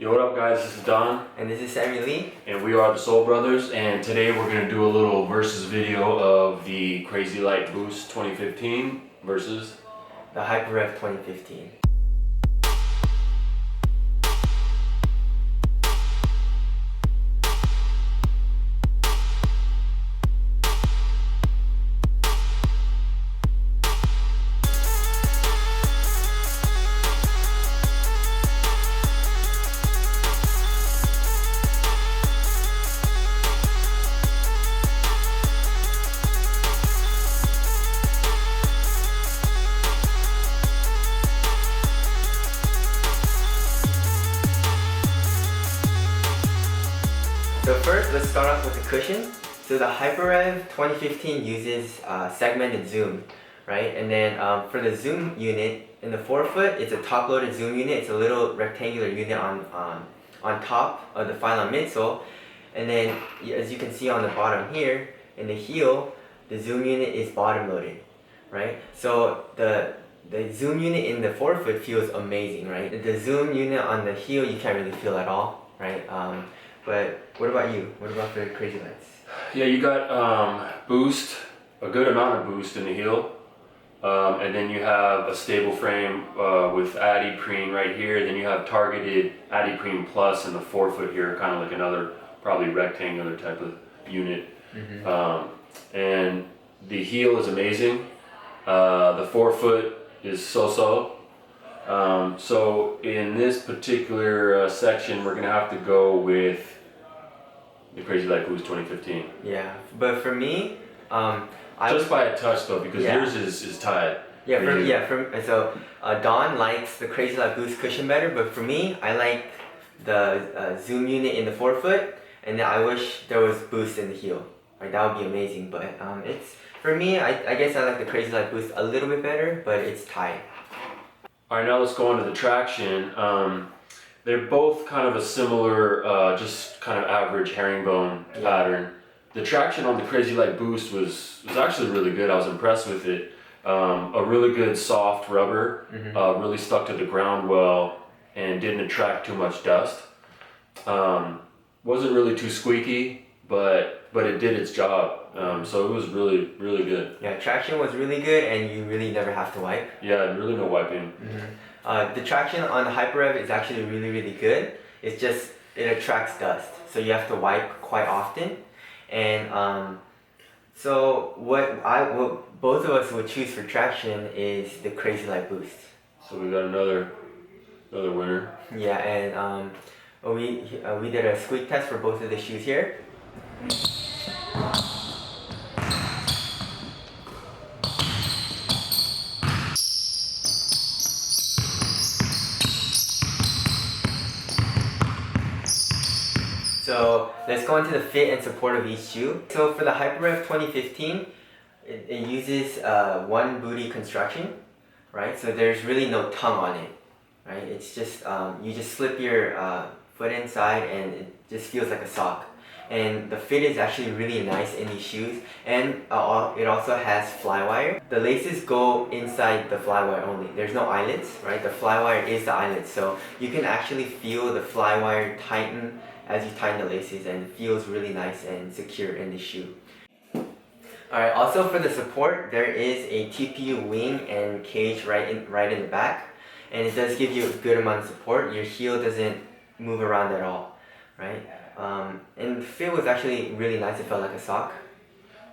Yo, what up guys, this is Don. And this is Sammy Lee. And we are the Soul Brothers, and today we're going to do a little versus video of the Crazylight Boost 2015 versus the Hyperrev 2015. So first, let's start off with the cushion. So the Hyperrev 2015 uses segmented zoom, right? And then for the zoom unit, in the forefoot, it's a top-loaded zoom unit. It's a little rectangular unit on top of the Phylon midsole. And then, as you can see on the bottom here, in the heel, the zoom unit is bottom-loaded, right? So the zoom unit in the forefoot feels amazing, right? The zoom unit on the heel, you can't really feel at all, right? But what about you? What about the Crazylights? Yeah, you got boost, a good amount of boost in the heel, and then you have a stable frame with Adiprene right here. Then you have targeted Adiprene Plus in the forefoot here, kind of like another probably rectangular type of unit. And the heel is amazing. The forefoot is so-so. So in this particular section, we're gonna have to go with the Crazylight Boost 2015. Yeah, but for me, just by a touch though, because yours is tied. So Don likes the Crazylight Boost cushion better, but for me, I like the zoom unit in the forefoot, and then I wish there was boost in the heel. Right, that would be amazing. But it's for me, I guess I like the Crazylight Boost a little bit better, but it's tied. All right, now let's go on to the traction. They're both kind of a similar, just kind of average herringbone pattern. The traction on the Crazylight Boost was actually really good. I was impressed with it. A really good soft rubber, really stuck to the ground well and didn't attract too much dust. Wasn't really too squeaky, but it did its job. So it was really, really good. Yeah, traction was really good, and you really never have to wipe. Yeah, really no wiping. The traction on the Hyperrev is actually really, really good. It's just, it attracts dust, so you have to wipe quite often. And so what both of us would choose for traction is the Crazylight Boost. So we got another winner. Yeah, and we did a squeak test for both of the shoes here. So let's go into the fit and support of each shoe. So for the Hyperrev 2015, it uses one booty construction, right? So there's really no tongue on it, right? It's just, you just slip your foot inside and it just feels like a sock. And the fit is actually really nice in these shoes, and it also has flywire. The laces go inside the flywire only. There's no eyelets, right? The flywire is the eyelet, so you can actually feel the flywire tighten as you tighten the laces, and it feels really nice and secure in the shoe. Alright, also for the support, there is a TPU wing and cage right in the back, and it does give you a good amount of support. Your heel doesn't move around at all, right? And the fit was actually really nice. It felt like a sock.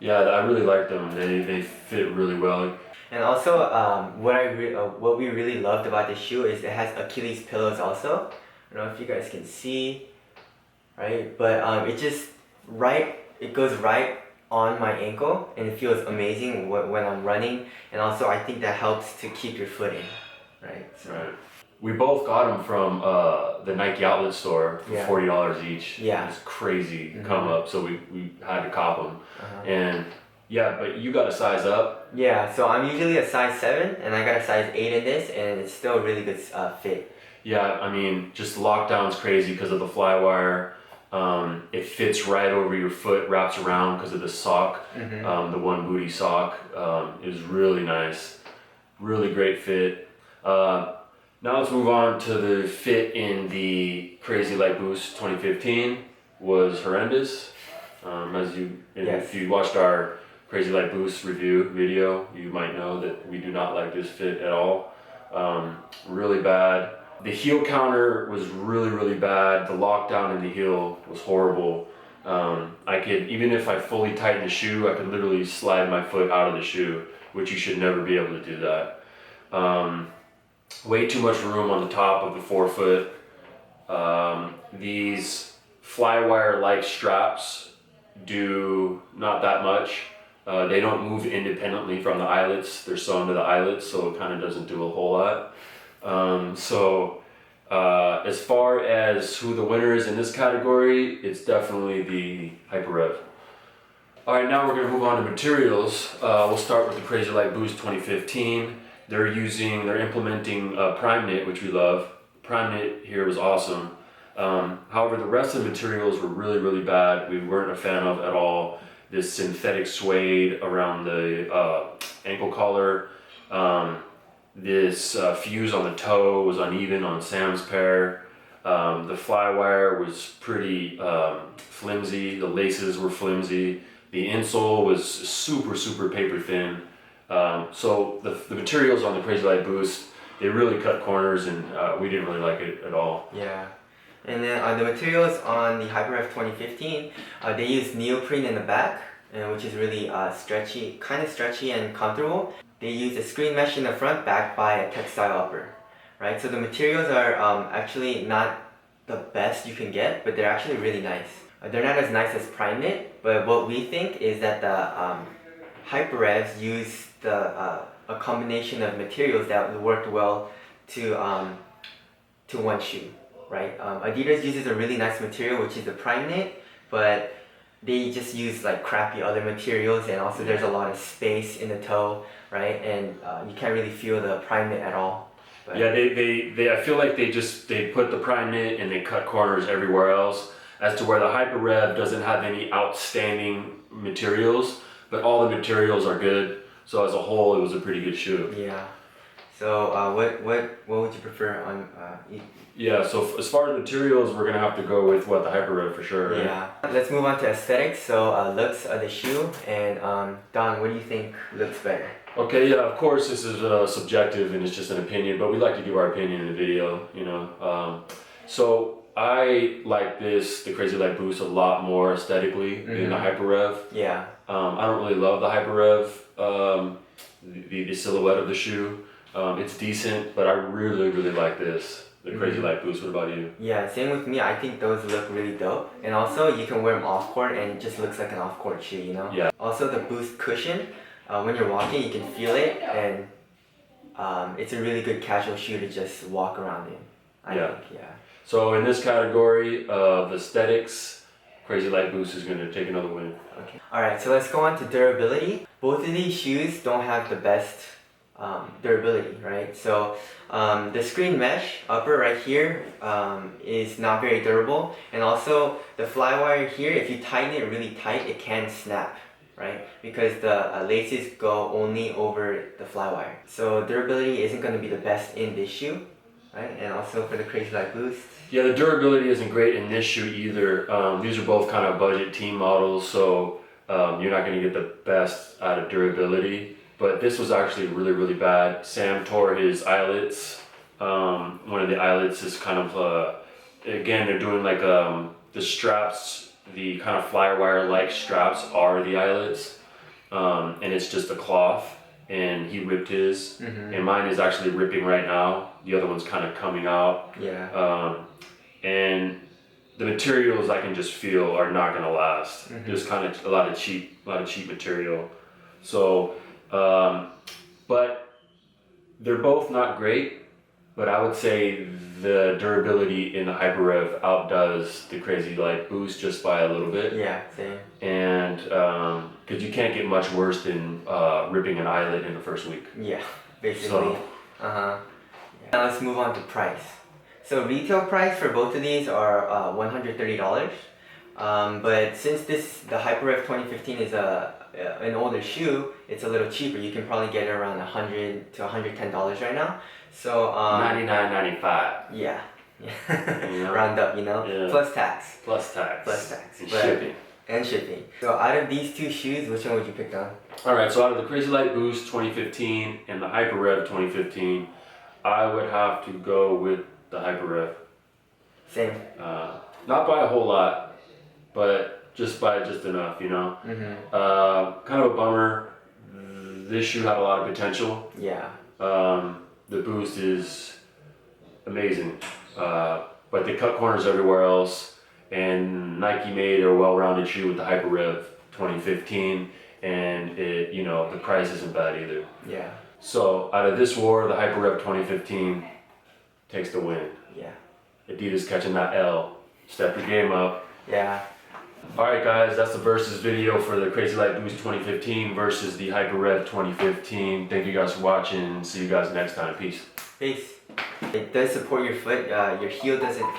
Yeah, I really liked them. They fit really well. And also, what we really loved about this shoe is it has Achilles pillows also. I don't know if you guys can see, right? But it goes right on my ankle, and it feels amazing when I'm running. And also, I think that helps to keep your foot in, right? So. Right. We both got them from the Nike outlet store for $40 each. Yeah. It's crazy come up, so we had to cop them. And yeah, but you got a size up. Yeah, so I'm usually a size 7, and I got a size 8 in this, and it's still a really good fit. Yeah, I mean, just lockdown's crazy because of the flywire. It fits right over your foot, wraps around because of the sock, the one booty sock. It was really nice, really great fit. Now let's move on to the fit in the Crazy Crazylight Boost 2015 was horrendous. If you watched our Crazylight Boost review video, you might know that we do not like this fit at all. Really bad. The heel counter was really bad. The lockdown in the heel was horrible. I could, even if I fully tightened the shoe, I could literally slide my foot out of the shoe, which you should never be able to do that. Way too much room on the top of the forefoot. These flywire-like straps do not that much. They don't move independently from the eyelets. They're sewn to the eyelets, so it kind of doesn't do a whole lot. As far as who the winner is in this category, it's definitely the Hyperrev. Alright, now we're going to move on to materials. We'll start with the Crazylight Boost 2015. They're implementing Prime Knit, which we love. Prime Knit here was awesome. However, the rest of the materials were really bad. We weren't a fan of at all. This synthetic suede around the ankle collar. This fuse on the toe was uneven on Sam's pair. The flywire was pretty flimsy. The laces were flimsy. The insole was super paper thin. So the materials on the Crazylight Boost, they really cut corners, and we didn't really like it at all. Yeah. And then the materials on the Hyperrev 2015, they use neoprene in the back, which is really stretchy, kind of stretchy and comfortable. They use a screen mesh in the front backed by a textile upper, right? So the materials are actually not the best you can get, but they're actually really nice. They're not as nice as Prime Knit, but what we think is that the Hyperrevs use a combination of materials that worked well to one shoe, right? Adidas uses a really nice material, which is the Prime Knit, but they just use like crappy other materials, and also there's a lot of space in the toe, right? And you can't really feel the Prime Knit at all. But yeah, I feel like they put the Prime Knit and they cut corners everywhere else, as to where the Hyperrev doesn't have any outstanding materials, but all the materials are good. So as a whole, it was a pretty good shoe. Yeah. So what would you prefer on? Yeah. So as far as materials, we're gonna have to go with the Hyperrev for sure. Right? Yeah. Let's move on to aesthetics. So looks of the shoe, and Don, what do you think looks better? Okay. Yeah. Of course, this is subjective and it's just an opinion, but we like to give our opinion in the video. You know. So I like the Crazylight Boost a lot more aesthetically than the Hyperrev. Yeah. I don't really love the Hyperrev, the silhouette of the shoe. It's decent, but I really like the Crazylight Boost. What about you? Yeah, same with me. I think those look really dope. And also, you can wear them off court and it just looks like an off court shoe, you know? Yeah. Also, the Boost cushion, when you're walking, you can feel it, and it's a really good casual shoe to just walk around in. I think, yeah. So in this category of aesthetics, Crazylight Boost is going to take another win. Okay. Alright, so let's go on to durability. Both of these shoes don't have the best durability, right? So the screen mesh upper right here is not very durable, and also the flywire here, if you tighten it really tight, it can snap, right? Because the laces go only over the flywire. So durability isn't going to be the best in this shoe, right? And also for the Crazylight Boost. Yeah, the durability isn't great in this shoe either. These are both kind of budget team models, so you're not going to get the best out of durability. But this was actually really bad. Sam tore his eyelets. One of the eyelets is kind of, again, they're doing like the straps, the kind of flywire-like straps are the eyelets. And it's just a cloth. And he ripped his, and mine is actually ripping right now. The other one's kind of coming out. Yeah. And the materials I can just feel are not gonna last. There's kind of a lot of cheap material. So, but they're both not great. But I would say the durability in the Hyperrev outdoes the Crazylight Boost just by a little bit. Yeah, same. And because you can't get much worse than ripping an eyelet in the first week. Yeah, basically. So, Yeah. Now let's move on to price. So retail price for both of these are $130. But since the Hyperrev 2015 is an older shoe, it's a little cheaper. You can probably get it around $100 to $110 right now. So $99.95. yeah. You know? Round up, you know? Yeah. Plus tax. Plus tax. Plus tax. And But- shipping. And shipping. So out of these two shoes, which one would you pick on? Alright, so out of the Crazylight Boost 2015 and the Hyperrev 2015, I would have to go with the Hyperrev. Same. Not by a whole lot, but just by just enough, you know? Kind of a bummer. This shoe had a lot of potential. Yeah. The Boost is amazing, but they cut corners everywhere else. And Nike made a well-rounded shoe with the Hyperrev 2015, and it, you know, the price isn't bad either. Yeah. So out of this war, the Hyperrev 2015 takes the win. Yeah. Adidas catching that L. Step your game up. Yeah. Alright guys, that's the versus video for the Crazylight Boost 2015 versus the Hyperrev 2015. Thank you guys for watching. See you guys next time. Peace. Peace. It does support your foot. Your heel doesn't.